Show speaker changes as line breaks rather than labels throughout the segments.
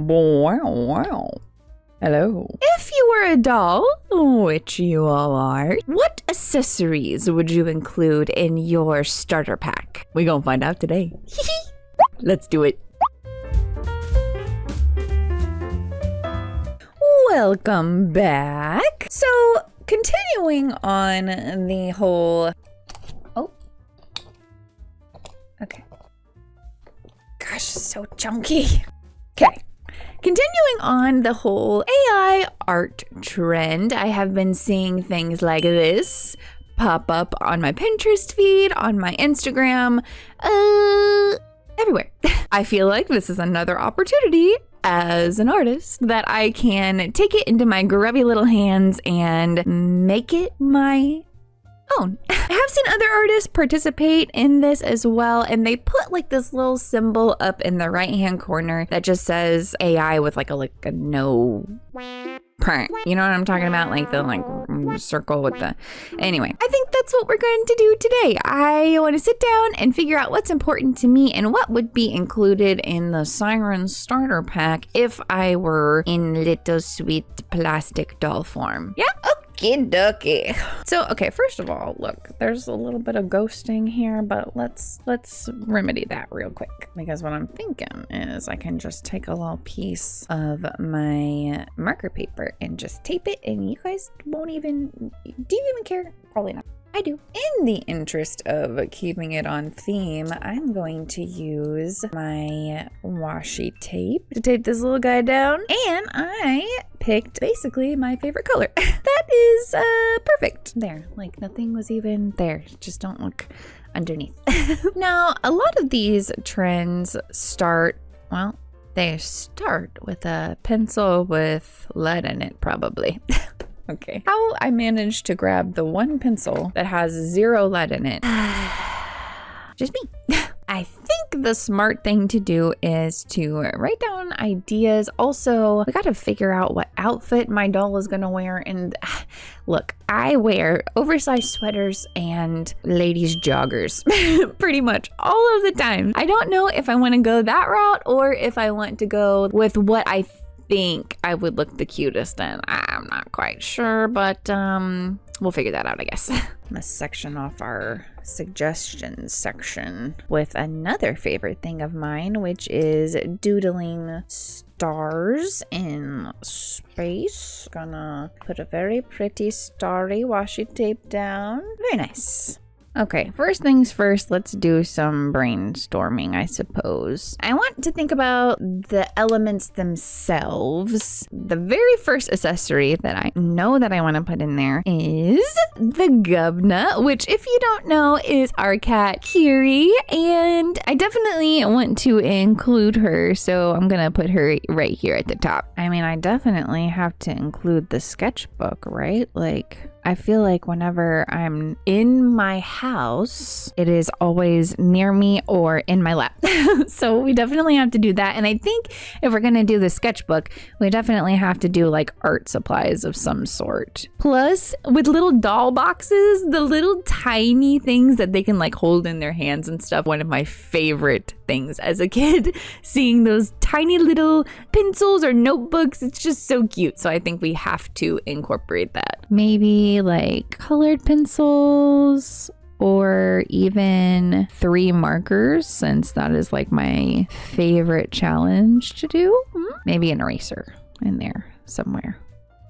Wow, wow. Hello. If you were a doll, which you all are, what accessories would you include in your starter pack? We gonna find out today. Let's do it. Welcome back. So, continuing on the whole... Oh. Okay. Gosh, so chunky. Okay. Continuing on the whole AI art trend, I have been seeing things like this pop up on my Pinterest feed, on my Instagram, everywhere. I feel like this is another opportunity as an artist that I can take it into my grubby little hands and make it my own. I have seen other artists participate in this as well, and they put like this little symbol up in the right hand corner that just says AI with like a no print. You know what I'm talking about? Like the circle with the... Anyway, I think that's what we're going to do today. I want to sit down and figure out what's important to me and what would be included in the Siren starter pack if I were in little sweet plastic doll form. Yeah? Okie dokie. So, okay, first of all, look, there's a little bit of ghosting here, but let's remedy that real quick. Because what I'm thinking is I can just take a little piece of my marker paper and just tape it, and you guys won't even... Do you even care? Probably not. I do. In the interest of keeping it on theme, I'm going to use my washi tape to tape this little guy down. And I picked basically my favorite color. That is perfect. There, like nothing was even there. Just don't look underneath. Now, a lot of these trends start, well, they start with a pencil with lead in it, probably. Okay. How I managed to grab the one pencil that has 0 lead in it. Just me. I think the smart thing to do is to write down ideas. Also, we got to figure out what outfit my doll is going to wear. And look, I wear oversized sweaters and ladies' joggers pretty much all of the time. I don't know if I want to go that route or if I want to go with what I think I would look the cutest in. I'm not quite sure, but we'll figure that out, I guess. I'm gonna section off our suggestions section with another favorite thing of mine, which is doodling stars in space. Gonna put a very pretty starry washi tape down. Very nice. Okay, first things first, let's do some brainstorming, I suppose. I want to think about the elements themselves. The very first accessory that I know that I want to put in there is the Gubna, which if you don't know is our cat Curie, and I definitely want to include her, so I'm gonna put her right here at the top. I mean, I definitely have to include the sketchbook, right? Like, I feel like whenever I'm in my house, it is always near me or in my lap. So we definitely have to do that. And I think if we're going to do the sketchbook, we definitely have to do like art supplies of some sort. Plus, with little doll boxes, the little tiny things that they can like hold in their hands and stuff. One of my favorite things as a kid, seeing those tiny little pencils or notebooks. It's just so cute. So I think we have to incorporate that. Maybe like colored pencils or even 3 markers, since that is like my favorite challenge to do. Maybe an eraser in there somewhere.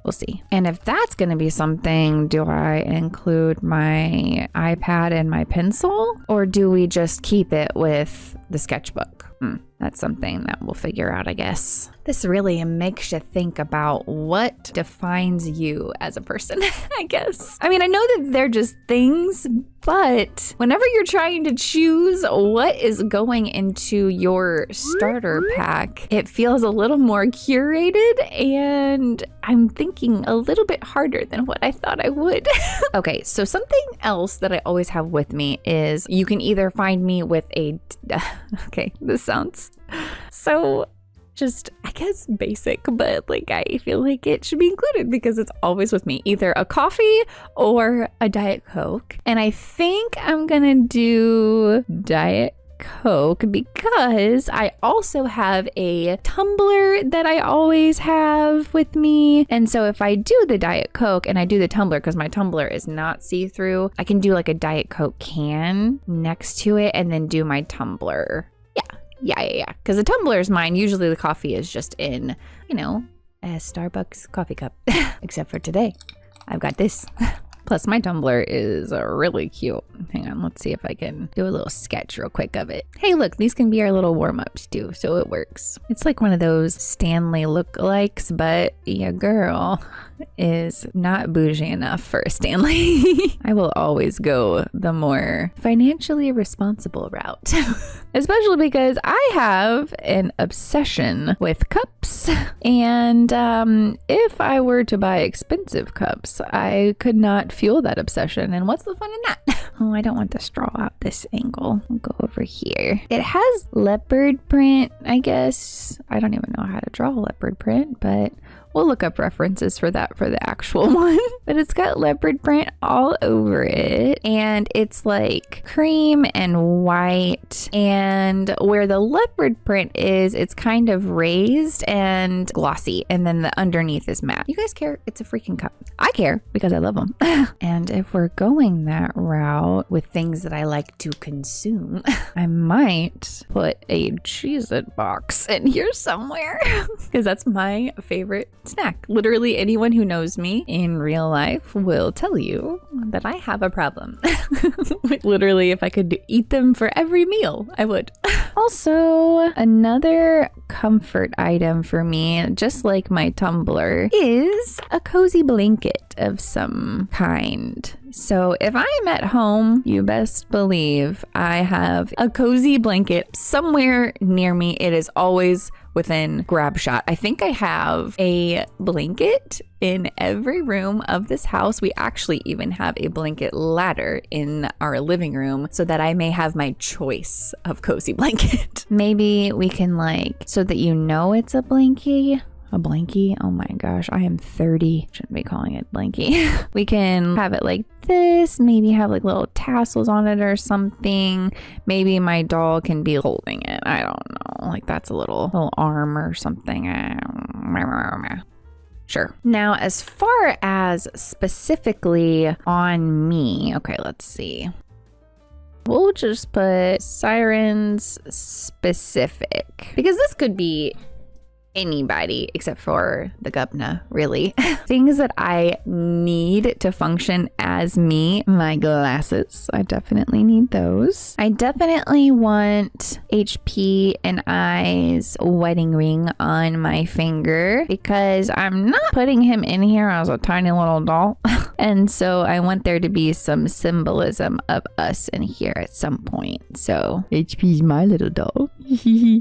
We'll see. And if that's going to be something, do I include my iPad and my pencil, or do we just keep it with the sketchbook? That's something that we'll figure out, I guess. This really makes you think about what defines you as a person, I guess. I mean, I know that they're just things, but whenever you're trying to choose what is going into your starter pack, it feels a little more curated, and I'm thinking a little bit harder than what I thought I would. Okay, so something else that I always have with me is you can either find me with a... Okay, this sounds so just, I guess, basic, but like I feel like it should be included because it's always with me, either a coffee or a Diet Coke. And I think I'm gonna do Diet Coke because I also have a tumbler that I always have with me. And so if I do the Diet Coke and I do the tumbler, because my tumbler is not see-through, I can do like a Diet Coke can next to it and then do my tumbler. Yeah. Because the tumbler is mine. Usually the coffee is just in, a Starbucks coffee cup. Except for today. I've got this. Plus my tumbler is really cute. Hang on, let's see if I can do a little sketch real quick of it. Hey, look, these can be our little warm-ups too, so it works. It's like one of those Stanley lookalikes, but your girl is not bougie enough for a Stanley. I will always go the more financially responsible route. Especially because I have an obsession with cups. And if I were to buy expensive cups, I could not fuel that obsession. And what's the fun in that? Oh, I don't want the straw out this angle. I'll go over here. It has leopard print, I guess. I don't even know how to draw leopard print, but we'll look up references for that for the actual one. But it's got leopard print all over it. And it's like cream and white. And where the leopard print is, it's kind of raised and glossy. And then the underneath is matte. You guys care? It's a freaking cup. I care because I love them. And if we're going that route with things that I like to consume, I might put a Cheez-It box in here somewhere. Because that's my favorite snack. Literally anyone who knows me in real life will tell you that I have a problem. Literally, if I could eat them for every meal, I would. Also, another comfort item for me, just like my tumbler, is a cozy blanket of some kind. So if I'm at home, you best believe I have a cozy blanket somewhere near me. It is always within grab shot. I think I have a blanket in every room of this house. We actually even have a blanket ladder in our living room so that I may have my choice of cozy blanket. Maybe we can so that it's a blankie. A blankie? Oh my gosh, I am 30. Shouldn't be calling it blankie. We can have it like this, maybe have like little tassels on it or something. Maybe my doll can be holding it. I don't know. Like that's a little arm or something. Sure. Now, as far as specifically on me, okay, let's see. We'll just put sirens specific because this could be anybody except for the governor, really. Things that I need to function as me. My glasses. I definitely need those. I definitely want HP and I's wedding ring on my finger because I'm not putting him in here as a tiny little doll. And so I want there to be some symbolism of us in here at some point. So HP's my little doll.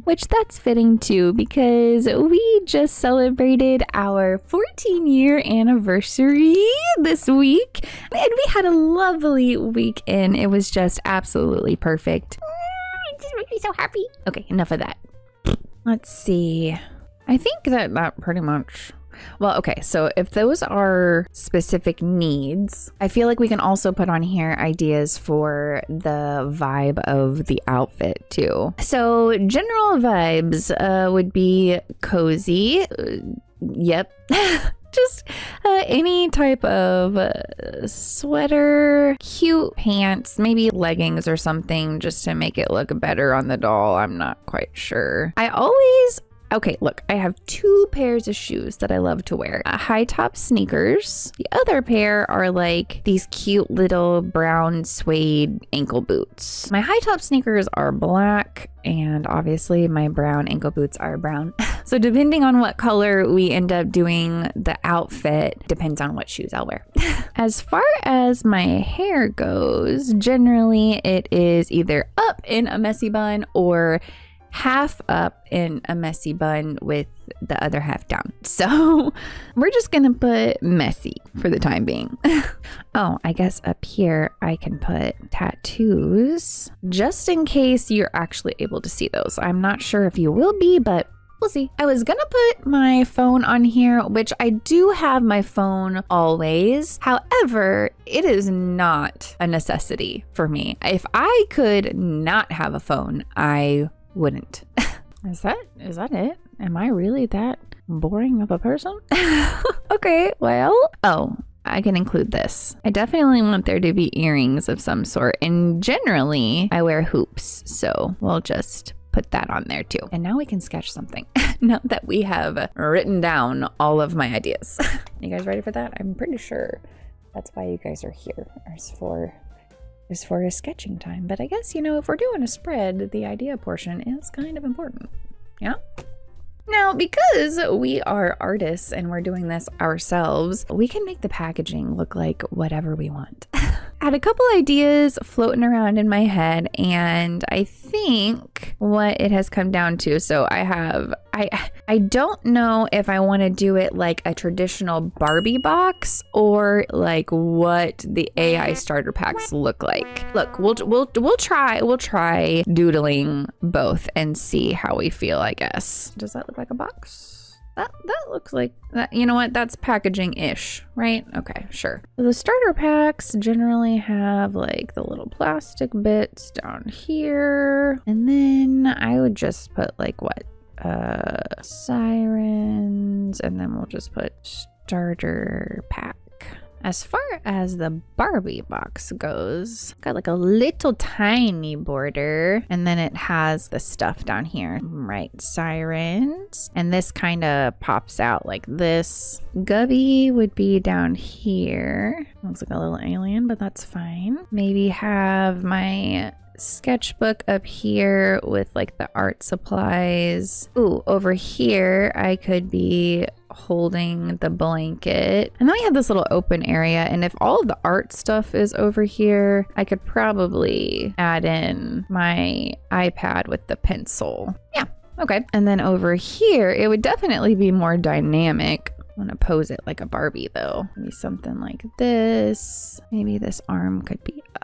Which that's fitting too because we just celebrated our 14-year anniversary this week. And we had a lovely weekend. It was just absolutely perfect. It just makes me so happy. Okay, enough of that. Let's see. I think that pretty much... Well, okay, so if those are specific needs, I feel like we can also put on here ideas for the vibe of the outfit too. So general vibes would be cozy. Yep. Just any type of sweater, cute pants, maybe leggings or something just to make it look better on the doll. I'm not quite sure. Okay, look, I have 2 pairs of shoes that I love to wear. High top sneakers. The other pair are like these cute little brown suede ankle boots. My high top sneakers are black and obviously my brown ankle boots are brown. So depending on what color we end up doing the outfit, depends on what shoes I'll wear. As far as my hair goes, generally it is either up in a messy bun or half up in a messy bun with the other half down. So we're just gonna put messy for the time being. Oh, I guess up here I can put tattoos just in case you're actually able to see those. I'm not sure if you will be, but we'll see. I was gonna put my phone on here, which I do have my phone always. However, it is not a necessity for me. If I could not have a phone, I wouldn't. Is that it? Am I really that boring of a person? Okay, well, I can include this. I definitely want there to be earrings of some sort, and generally I wear hoops, so we'll just put that on there too. And now we can sketch something. Now that we have written down all of my ideas. You guys ready for that? I'm pretty sure that's why you guys are here, is for a sketching time. But I guess, if we're doing a spread, the idea portion is kind of important. Yeah? Now, because we are artists and we're doing this ourselves, we can make the packaging look like whatever we want. I had a couple ideas floating around in my head, and I think what it has come down to, so I don't know if I want to do it like a traditional Barbie box or like what the AI starter packs look like. Look, we'll try doodling both and see how we feel, I guess. Does that look like a box? That looks like that. You know what? That's packaging-ish, right? Okay, sure. So the starter packs generally have like the little plastic bits down here. And then I would just put like what? Sirens, and then we'll just put starter pack. As far as the Barbie box goes, got like a little tiny border, and then it has the stuff down here, right? Sirens, and this kind of pops out like this. Gubby would be down here. Looks like a little alien, but that's fine. Maybe have my sketchbook up here with like the art supplies. Ooh, over here I could be holding the blanket, and then we have this little open area, and if all of the art stuff is over here, I could probably add in my iPad with the pencil. Yeah, okay. And then over here it would definitely be more dynamic. I want to pose it like a Barbie though. Maybe something like this. Maybe this arm could be up.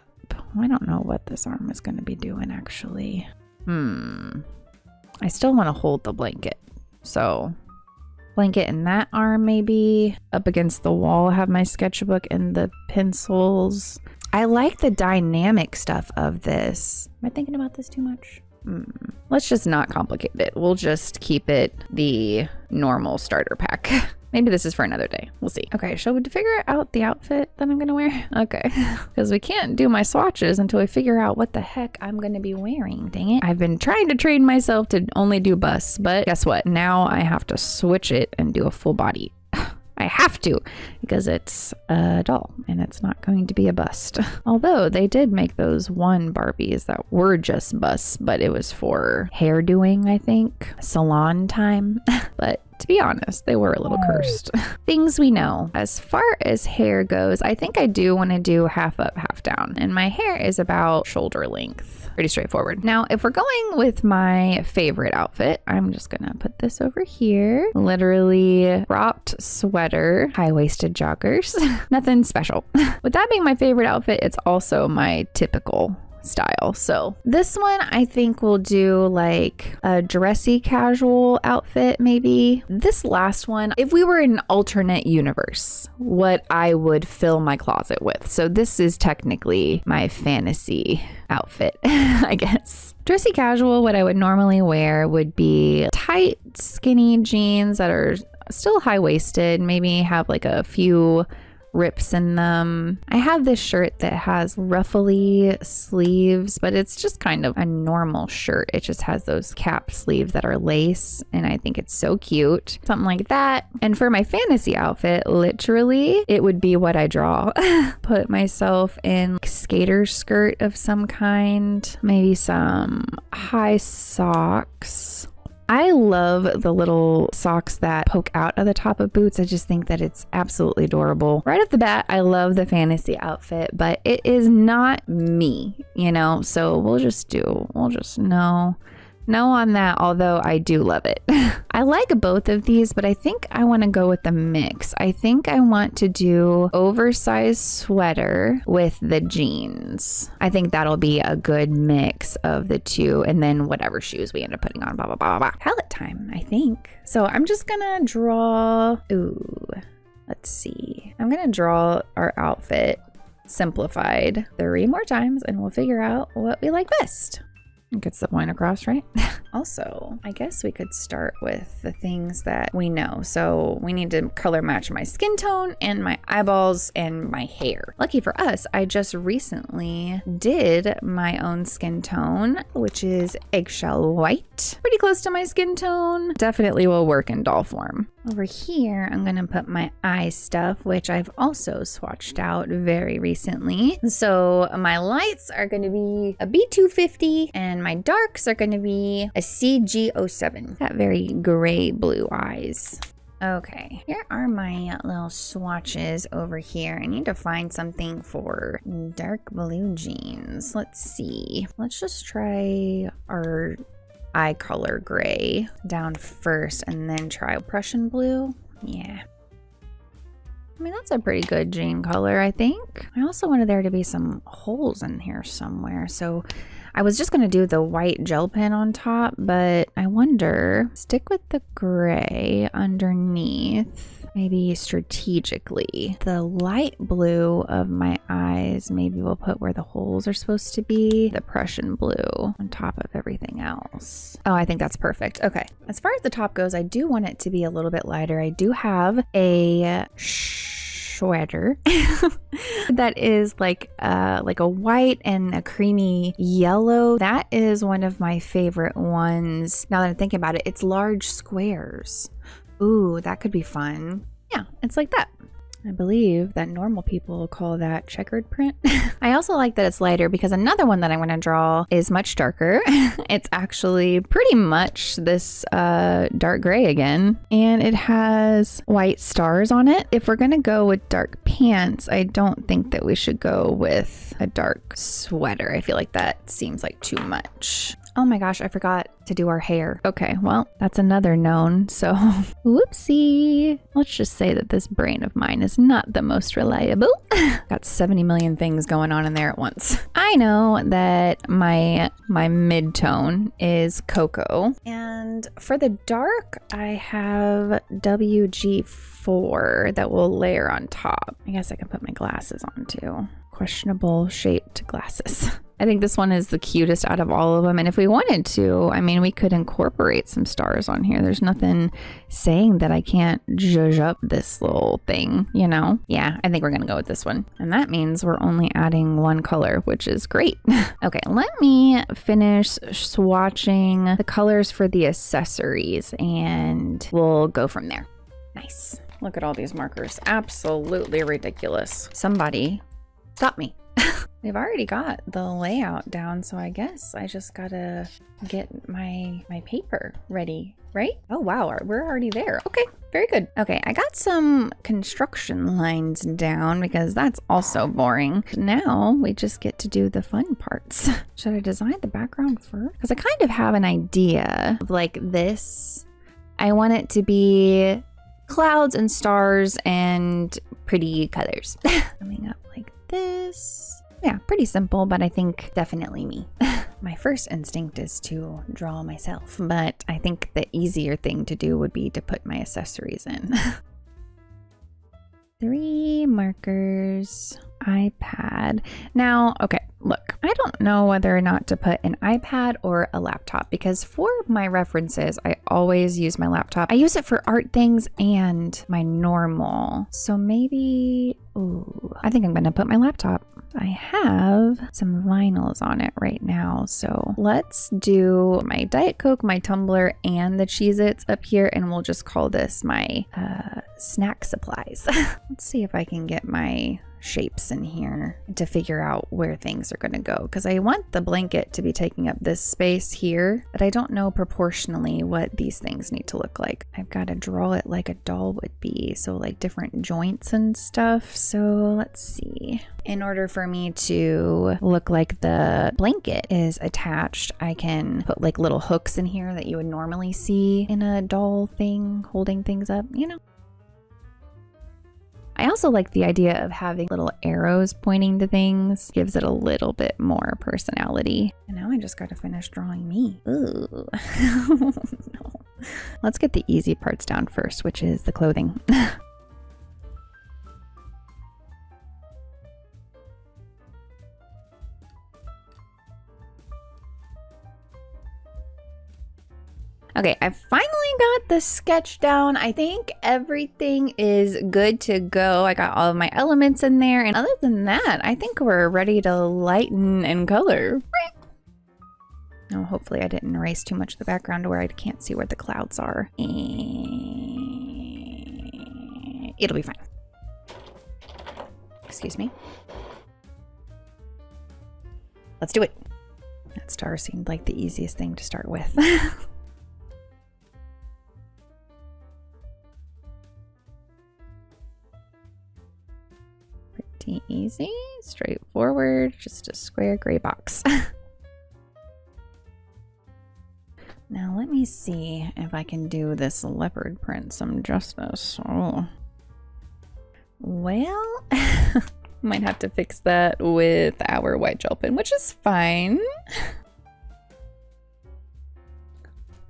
I don't know what this arm is going to be doing actually. I still want to hold the blanket. So blanket and that arm maybe. Up against the wall, have my sketchbook and the pencils. I like the dynamic stuff of this. Am I thinking about this too much? Let's just not complicate it. We'll just keep it the normal starter pack. Maybe this is for another day. We'll see. Okay, shall we figure out the outfit that I'm gonna wear? Okay, because we can't do my swatches until we figure out what the heck I'm gonna be wearing. Dang it. I've been trying to train myself to only do busts, but guess what? Now I have to switch it and do a full body. I have to, because it's a doll and it's not going to be a bust. Although they did make those one Barbies that were just busts, but it was for hairdoing, I think. Salon time. But to be honest, they were a little cursed. Things we know. As far as hair goes, I think I do want to do half up, half down. And my hair is about shoulder length. Pretty straightforward. Now, if we're going with my favorite outfit, I'm just gonna put this over here. Literally cropped sweater, high-waisted joggers. Nothing special. With that being my favorite outfit, it's also my typical style. So this one I think we'll do like a dressy casual outfit maybe. This last one, if we were in an alternate universe, what I would fill my closet with. So this is technically my fantasy outfit, I guess. Dressy casual, what I would normally wear would be tight skinny jeans that are still high-waisted, maybe have like a few rips in them. I have this shirt that has ruffly sleeves, but it's just kind of a normal shirt. It just has those cap sleeves that are lace, and I think it's so cute. Something like that. And for my fantasy outfit, literally, it would be what I draw. Put myself in a skater skirt of some kind, maybe some high socks. I love the little socks that poke out of the top of boots. I just think that it's absolutely adorable. Right off the bat, I love the fantasy outfit, but it is not me, you know? So we'll just know No on that, although I do love it. I like both of these, but I think I want to go with the mix. I think I want to do oversized sweater with the jeans. I think that'll be a good mix of the two, and then whatever shoes we end up putting on, blah, blah, blah, blah. Palette time, I think. So I'm just gonna draw, let's see. I'm gonna draw our outfit simplified 3 more times, and we'll figure out what we like best. Gets the point across, right? Also, I guess we could start with the things that we know. So we need to color match my skin tone and my eyeballs and my hair. Lucky for us, I just recently did my own skin tone, which is eggshell white. Pretty close to my skin tone. Definitely will work in doll form. Over here, I'm gonna put my eye stuff, which I've also swatched out very recently. So my lights are gonna be a B250 and my darks are gonna be a CG07. Got very gray blue eyes. Okay, here are my little swatches over here. I need to find something for dark blue jeans. Let's see. Let's just try our eye color gray down first and then try Prussian blue. Yeah. I mean, that's a pretty good jean color, I think. I also wanted there to be some holes in here somewhere. So I was just going to do the white gel pen on top, but I wonder, stick with the gray underneath. Maybe strategically. The light blue of my eyes, maybe we'll put where the holes are supposed to be. The Prussian blue on top of everything else. Oh, I think that's perfect. Okay. As far as the top goes, I do want it to be a little bit lighter. I do have a sweater that is like a white and a creamy yellow. That is one of my favorite ones. Now that I'm thinking about it, it's large squares. Ooh, that could be fun. Yeah, it's like that. I believe that normal people call that checkered print. I also like that it's lighter because another one that I'm going to draw is much darker. It's actually pretty much this dark gray again, and it has white stars on it. If we're going to go with dark pants, I don't think that we should go with a dark sweater. I feel like that seems like too much. Oh my gosh, I forgot to do our hair. Okay, well, that's another known, so whoopsie. Let's just say that this brain of mine is not the most reliable. Got 70 million things going on in there at once. I know that my mid-tone is cocoa, and for the dark, I have WG4 that will layer on top. I guess I can put my glasses on too. Questionable shaped glasses. I think this one is the cutest out of all of them. And if we wanted to, I mean, we could incorporate some stars on here. There's nothing saying that I can't zhuzh up this little thing, you know? Yeah, I think we're going to go with this one. And that means we're only adding one color, which is great. Okay, let me finish swatching the colors for the accessories and we'll go from there. Nice. Look at all these markers. Absolutely ridiculous. Somebody stop me. We've already got the layout down, so I guess I just gotta get my paper ready, right? Oh wow, we're already there. Okay, very good. Okay, I got some construction lines down because that's also boring. Now we just get to do the fun parts. Should I design the background first? Because I kind of have an idea of like this. I want it to be clouds and stars and pretty colors. Coming up like this. Yeah, pretty simple, but I think definitely me. My first instinct is to draw myself, but I think the easier thing to do would be to put my accessories in. 3 markers, iPad. Now, okay, look, I don't know whether or not to put an iPad or a laptop because for my references, I always use my laptop. I use it for art things and my normal. So maybe, ooh, I think I'm gonna put my laptop. I have some vinyls on it right now. So let's do my Diet Coke, my tumbler, and the Cheez-Its up here, and we'll just call this my snack supplies. Let's see if I can get my shapes in here to figure out where things are going to go, because I want the blanket to be taking up this space here, but I don't know proportionally what these things need to look like. I've got to draw it like a doll would be, so like different joints and stuff. So let's see. In order for me to look like the blanket is attached, I can put like little hooks in here that you would normally see in a doll thing holding things up, you know. I also like the idea of having little arrows pointing to things. Gives it a little bit more personality. And now I just got to finish drawing me. Ooh. No. Let's get the easy parts down first, which is the clothing. Okay, I finally got the sketch down. I think everything is good to go. I got all of my elements in there. And other than that, I think we're ready to lighten and color. Oh, hopefully I didn't erase too much of the background to where I can't see where the clouds are. It'll be fine. Excuse me. Let's do it. That star seemed like the easiest thing to start with. Easy, straightforward, just a square gray box. Now let me see if I can do this leopard print some justice. Oh. Well, might have to fix that with our white gel pen, which is fine.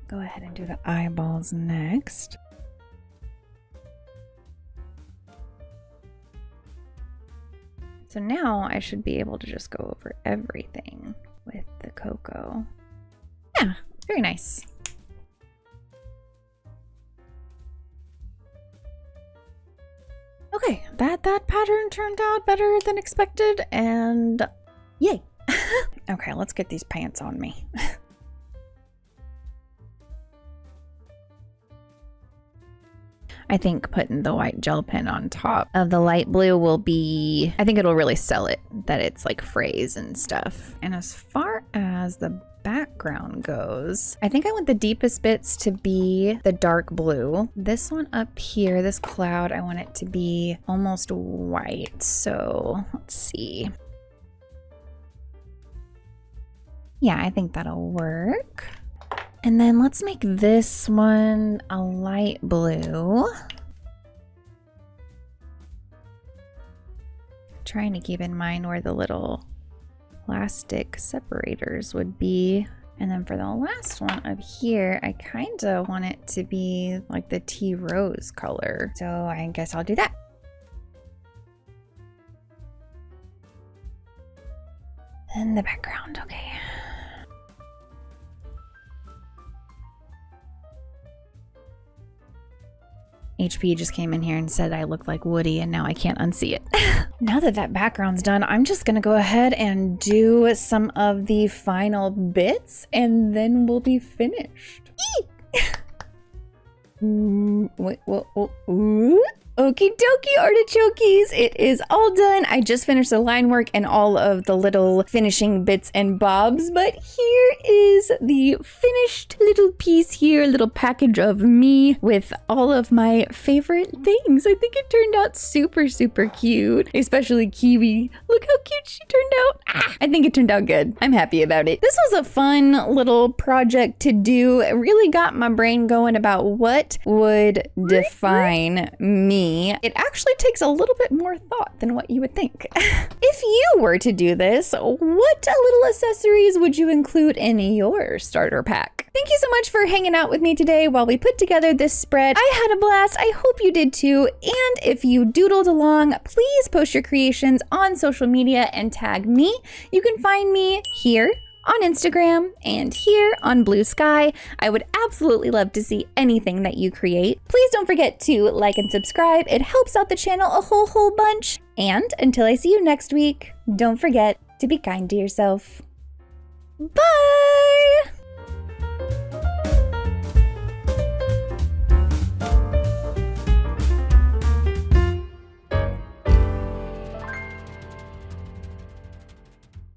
Go ahead and do the eyeballs next. So now I should be able to just go over everything with the cocoa. Yeah, very nice. Okay, that pattern turned out better than expected, and yay. Okay, let's get these pants on me. I think putting the white gel pen on top of the light blue will be, I think it'll really sell it, that it's like phrase and stuff. And as far as the background goes, I think I want the deepest bits to be the dark blue. This one up here, this cloud, I want it to be almost white. So let's see. Yeah, I think that'll work. And then let's make this one a light blue. Trying to keep in mind where the little plastic separators would be. And then for the last one up here, I kind of want it to be like the tea rose color. So I guess I'll do that. And the background, okay. HP just came in here and said I look like Woody, and now I can't unsee it. Now that that background's done, I'm just gonna go ahead and do some of the final bits, and then we'll be finished. Wait, ooh. Okie dokie artichokes, it is all done. I just finished the line work and all of the little finishing bits and bobs, but here is the finished little piece here, little package of me with all of my favorite things. I think it turned out super, super cute, especially Kiwi. Look how cute she turned out. I think it turned out good. I'm happy about it. This was a fun little project to do. It really got my brain going about what would define me. It actually takes a little bit more thought than what you would think. If you were to do this, what little accessories would you include in your starter pack? Thank you so much for hanging out with me today while we put together this spread. I had a blast. I hope you did too. And if you doodled along, please post your creations on social media and tag me. You can find me here on Instagram and here on Blue Sky. I would absolutely love to see anything that you create. Please don't forget to like and subscribe. It helps out the channel a whole bunch. And until I see you next week, don't forget to be kind to yourself. Bye!